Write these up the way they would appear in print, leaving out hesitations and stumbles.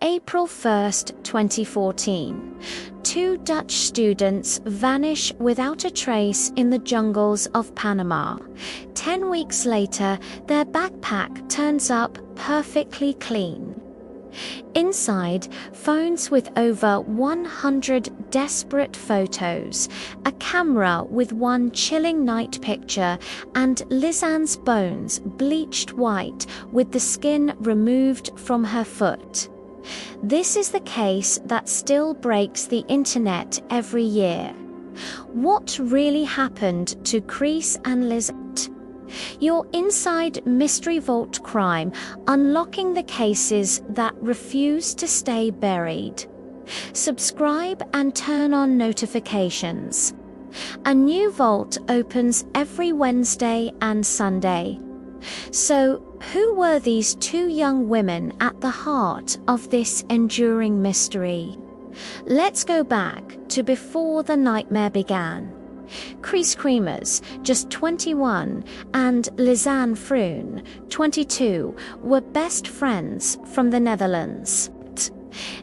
April 1, 2014. Two Dutch students vanish without a trace in the jungles of Panama. 10 weeks later, their backpack turns up perfectly clean. Inside, phones with over 100 desperate photos, a camera with one chilling night picture, and Lisanne's bones bleached white with the skin removed from her foot. This is the case that still breaks the internet every year. What really happened to Kris and Lisanne? Your inside Mystery Vault crime, unlocking the cases that refuse to stay buried. Subscribe and turn on notifications. A new vault opens every Wednesday and Sunday. So, who were these two young women at the heart of this enduring mystery? Let's go back to before the nightmare began. Kris Kremers, just 21, and Lisanne Froon, 22, were best friends from the Netherlands.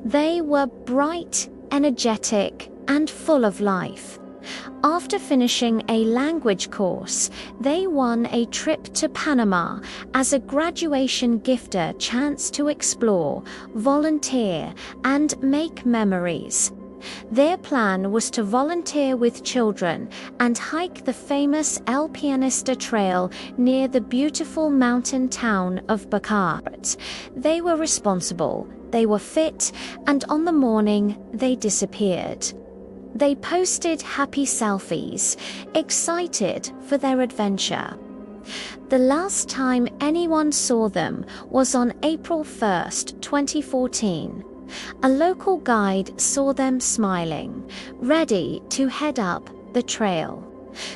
They were bright, energetic, and full of life. After finishing a language course, they won a trip to Panama as a graduation gift, a chance to explore, volunteer, and make memories. Their plan was to volunteer with children and hike the famous El Pianista Trail near the beautiful mountain town of Boquete. They were responsible, they were fit, and on the morning they disappeared. They posted happy selfies, excited for their adventure. The last time anyone saw them was on April 1, 2014. A local guide saw them smiling, ready to head up the trail,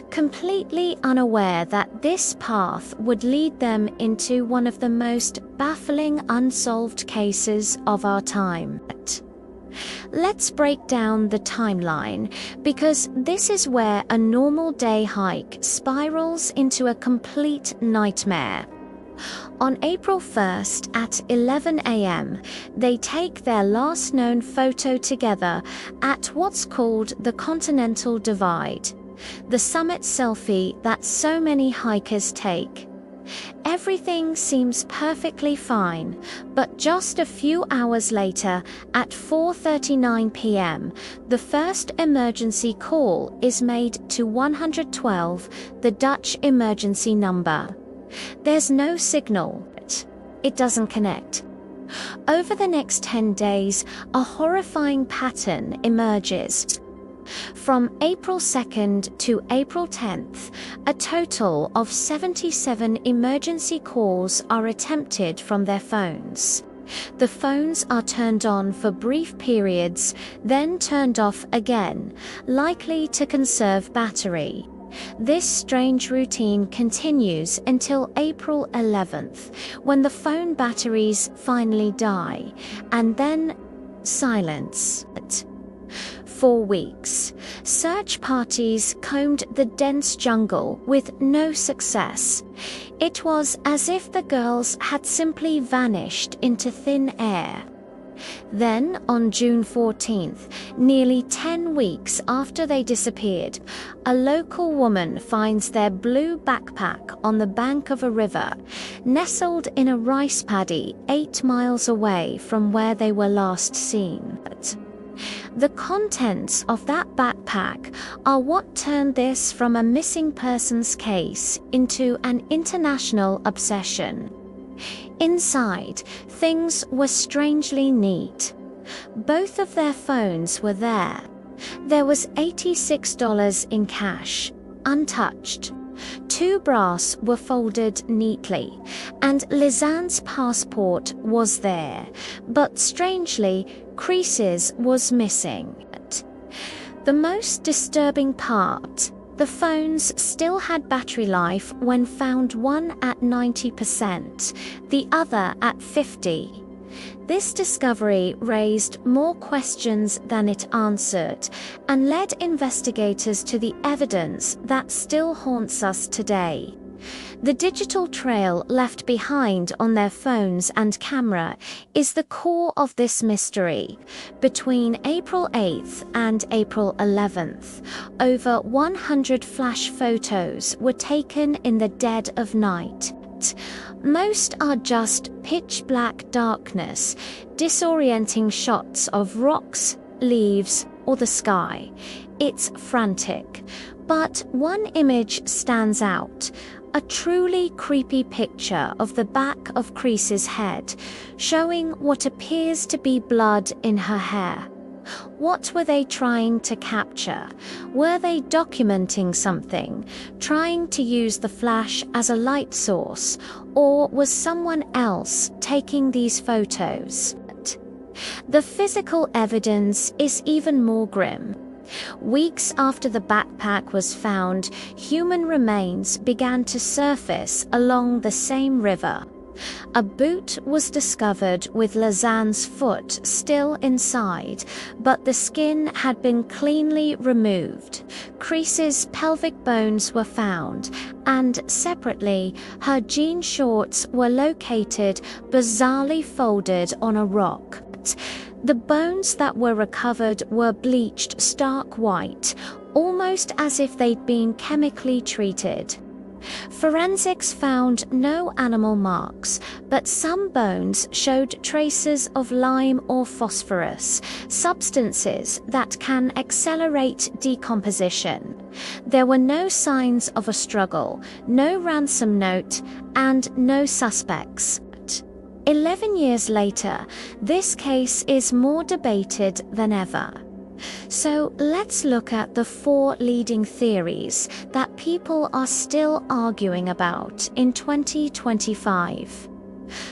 completely unaware that this path would lead them into one of the most baffling unsolved cases of our time. Let's break down the timeline, because this is where a normal day hike spirals into a complete nightmare. On April 1st at 11 a.m., they take their last known photo together at what's called the Continental Divide, the summit selfie that so many hikers take. Everything seems perfectly fine, but just a few hours later, at 4:39 p.m., the first emergency call is made to 112, the Dutch emergency number. There's no signal. It doesn't connect. Over the next 10 days, a horrifying pattern emerges. From April 2nd to April 10th, a total of 77 emergency calls are attempted from their phones. The phones are turned on for brief periods, then turned off again, likely to conserve battery. This strange routine continues until April 11th, when the phone batteries finally die, and then silence. For weeks, search parties combed the dense jungle with no success. It was as if the girls had simply vanished into thin air. Then, on June 14th, nearly 10 weeks after they disappeared, a local woman finds their blue backpack on the bank of a river, nestled in a rice paddy 8 miles away from where they were last seen. The contents of that backpack are what turned this from a missing persons case into an international obsession. Inside, things were strangely neat. Both of their phones were there. There was $86 in cash, untouched. 2 bras were folded neatly, and Lisanne's passport was there, but strangely, Kris's was missing. The most disturbing part: the phones still had battery life when found, one at 90%, the other at 50%. This discovery raised more questions than it answered, and led investigators to the evidence that still haunts us today. The digital trail left behind on their phones and camera is the core of this mystery. Between April 8th and April 11th, over 100 flash photos were taken in the dead of night. Most are just pitch-black darkness, disorienting shots of rocks, leaves, or the sky. It's frantic. But one image stands out, a truly creepy picture of the back of Kris's head, showing what appears to be blood in her hair. What were they trying to capture? Were they documenting something, trying to use the flash as a light source, or was someone else taking these photos? The physical evidence is even more grim. Weeks after the backpack was found, human remains began to surface along the same river. A boot was discovered with Lisanne's foot still inside, but the skin had been cleanly removed. Kris's pelvic bones were found, and separately, her jean shorts were located bizarrely folded on a rock. The bones that were recovered were bleached stark white, almost as if they'd been chemically treated. Forensics found no animal marks, but some bones showed traces of lime or phosphorus, substances that can accelerate decomposition. There were no signs of a struggle, no ransom note, and no suspects. 11 years later, this case is more debated than ever. So let's look at the 4 leading theories that people are still arguing about in 2025.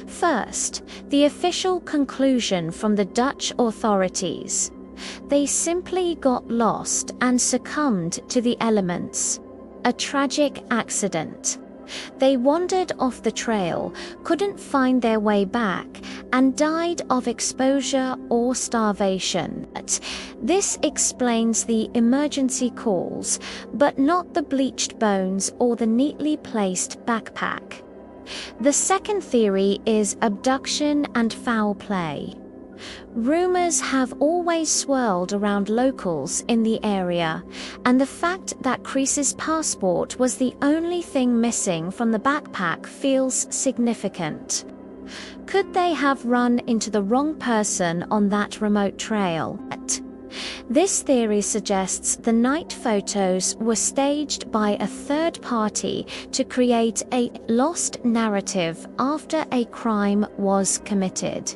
First, the official conclusion from the Dutch authorities. They simply got lost and succumbed to the elements. A tragic accident. They wandered off the trail, couldn't find their way back, and died of exposure or starvation. This explains the emergency calls, but not the bleached bones or the neatly placed backpack. The second theory is abduction and foul play. Rumors have always swirled around locals in the area, and the fact that Kris's passport was the only thing missing from the backpack feels significant. Could they have run into the wrong person on that remote trail? This theory suggests the night photos were staged by a third party to create a lost narrative after a crime was committed.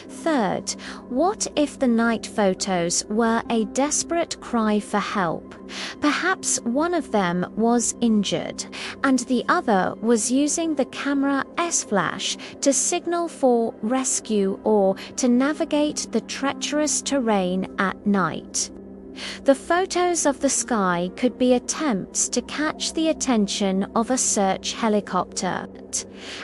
Third, what if the night photos were a desperate cry for help? Perhaps one of them was injured, and the other was using the camera's flash to signal for rescue or to navigate the treacherous terrain at night. The photos of the sky could be attempts to catch the attention of a search helicopter.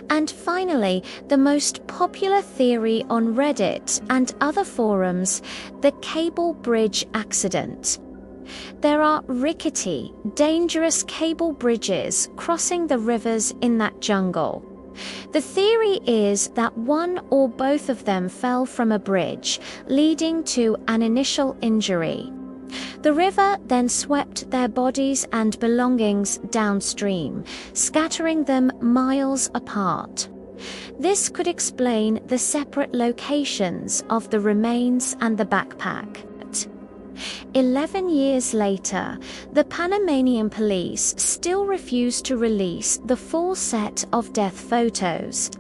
And finally, the most popular theory on Reddit and other forums, the cable bridge accident. There are rickety, dangerous cable bridges crossing the rivers in that jungle. The theory is that one or both of them fell from a bridge, leading to an initial injury. The river then swept their bodies and belongings downstream, scattering them miles apart. This could explain the separate locations of the remains and the backpack. 11 years later, the Panamanian police still refuse to release the full set of death photos.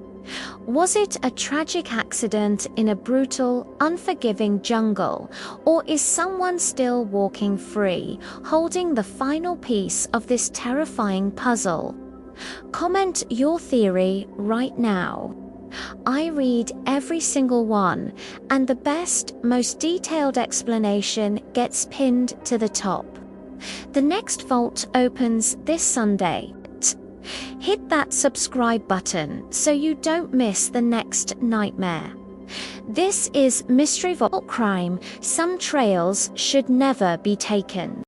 Was it a tragic accident in a brutal, unforgiving jungle, or is someone still walking free, holding the final piece of this terrifying puzzle? Comment your theory right now. I read every single one, and the best, most detailed explanation gets pinned to the top. The next vault opens this Sunday. Hit that subscribe button so you don't miss the next nightmare. This is Mystery Vault Crime. Some trails should never be taken.